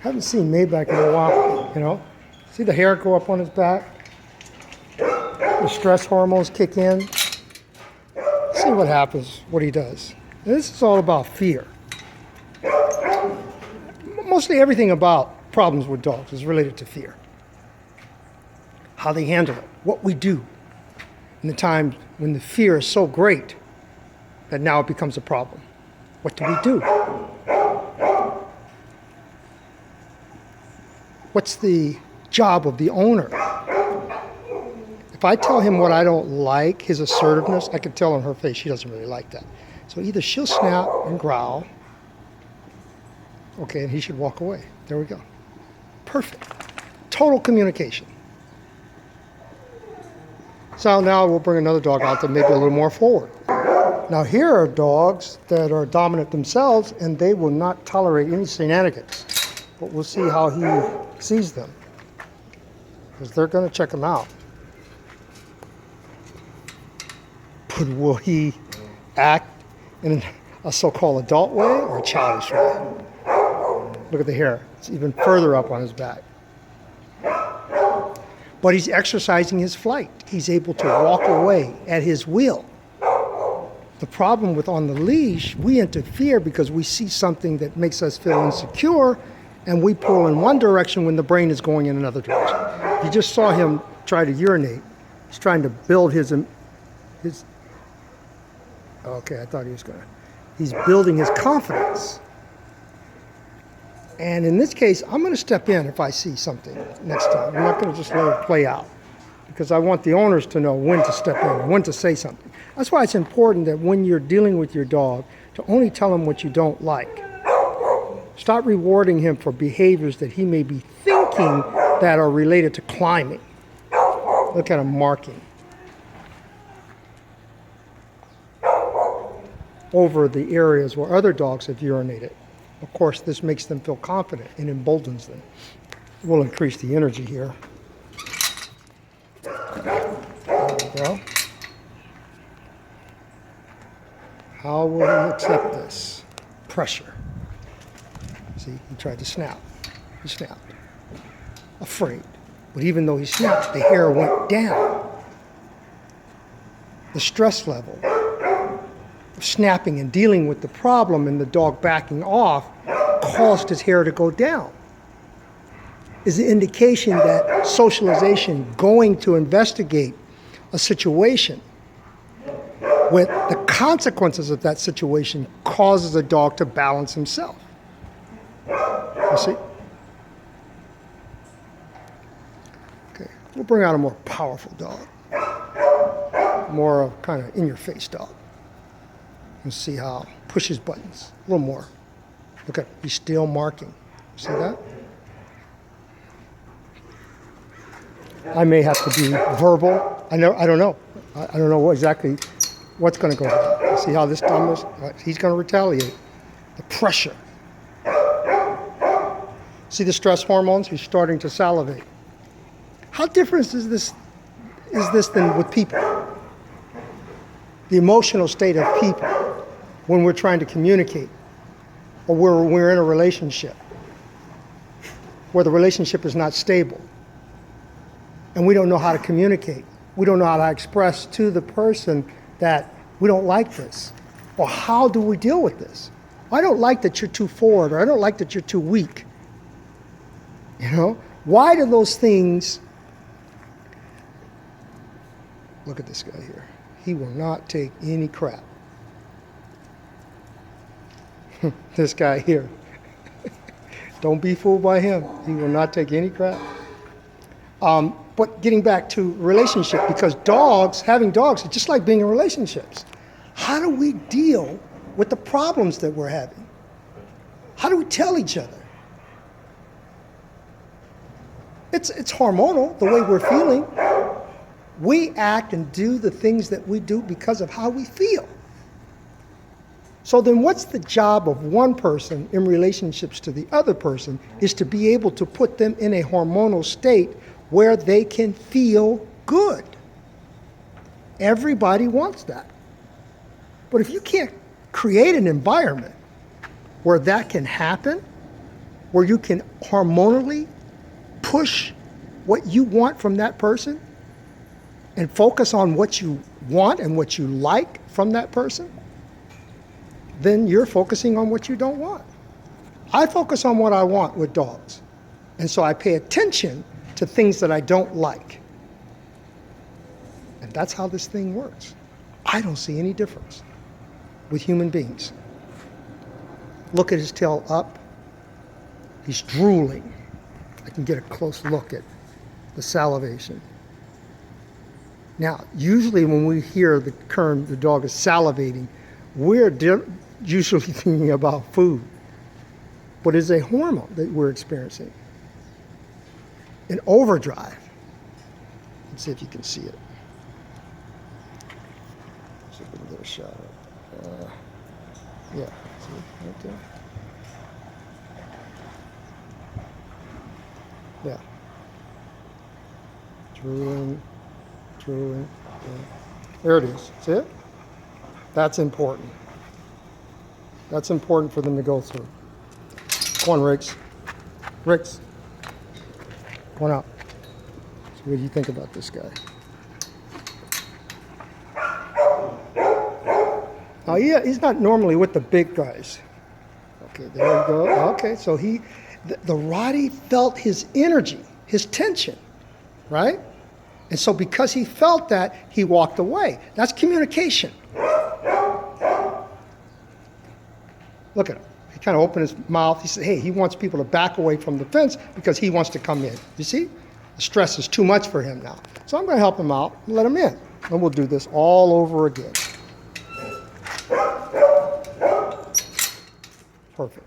Haven't seen Maybach in a while, you know. See the hair go up on his back? The stress hormones kick in. See what happens, what he does. And this is all about fear. Mostly everything about problems with dogs is related to fear. How they handle it, what we do in the times when the fear is so great that now it becomes a problem. What do we do? What's the job of the owner? If I tell him what I don't like, his assertiveness, I can tell on her face she doesn't really like that. So either she'll snap and growl, okay, and he should walk away. There we go. Perfect. Total communication. So now we'll bring another dog out that may be a little more forward. Now here are dogs that are dominant themselves and they will not tolerate any shenanigans. But we'll see how he sees them, because they're going to check him out. But will he act in a so-called adult way or a childish way? Look at the hair. It's even further up on his back. But he's exercising his flight. He's able to walk away at his will. The problem with on the leash, we interfere because we see something that makes us feel insecure, and we pull in one direction when the brain is going in another direction. You just saw him try to urinate. He's trying to build his okay, I thought he was going to. He's building his confidence. And in this case, I'm going to step in if I see something next time. I'm not going to just let it play out, because I want the owners to know when to step in and when to say something. That's why it's important that when you're dealing with your dog, to only tell him what you don't like. Stop rewarding him for behaviors that he may be thinking that are related to climbing. Look at him marking over the areas where other dogs have urinated. Of course, this makes them feel confident and emboldens them. We'll increase the energy here. There we go. How will he accept this? Pressure. See, he tried to snap. He snapped. Afraid. But even though he snapped, the hair went down. The stress level of snapping and dealing with the problem and the dog backing off caused his hair to go down. Is an indication that socialization, going to investigate a situation with the consequences of that situation, causes a dog to balance himself. You see? Okay, we'll bring out a more powerful dog. More of kind of in-your-face dog. And see how, push his buttons, a little more. Look at, he's still marking. See that? I may have to be verbal. I don't know. I don't know exactly what's going to go on. See how this thumb is? He's going to retaliate. The pressure. See the stress hormones? He's starting to salivate. How different is this than with people? The emotional state of people when we're trying to communicate, or where we're in a relationship where the relationship is not stable and we don't know how to communicate. We don't know how to express to the person that we don't like this. Or how do we deal with this? I don't like that you're too forward, or I don't like that you're too weak. You know? Why do those things... Look at this guy here. He will not take any crap. This guy here. Don't be fooled by him. He will not take any crap. But getting back to relationship, because having dogs is just like being in relationships. How do we deal with the problems that we're having? How do we tell each other? It's hormonal, the way we're feeling. We act and do the things that we do because of how we feel. So then what's the job of one person in relationships to the other person is to be able to put them in a hormonal state where they can feel good. Everybody wants that. But if you can't create an environment where that can happen, where you can hormonally push what you want from that person and focus on what you want and what you like from that person, then you're focusing on what you don't want. I focus on what I want with dogs. And so I pay attention to things that I don't like. And that's how this thing works. I don't see any difference with human beings. Look at his tail up. He's drooling. I can get a close look at the salivation. Now, usually when we hear the term the dog is salivating, we're usually thinking about food. But it's a hormone that we're experiencing. An overdrive. Let's see if you can see it. See if we can get a shot of it. Yeah, see right there? Yeah. Drooling. Yeah. There it is. See it? That's important. That's important for them to go through. Come on, Riggs. Riggs. Come on out. So what do you think about this guy? Oh, yeah, he's not normally with the big guys. Okay, there we go. Okay, so the Rottie felt his energy, his tension, right? And so because he felt that, he walked away. That's communication. Look at him. He kind of opened his mouth. He said, hey, he wants people to back away from the fence because he wants to come in. You see? The stress is too much for him now. So I'm going to help him out and let him in. And we'll do this all over again. Perfect.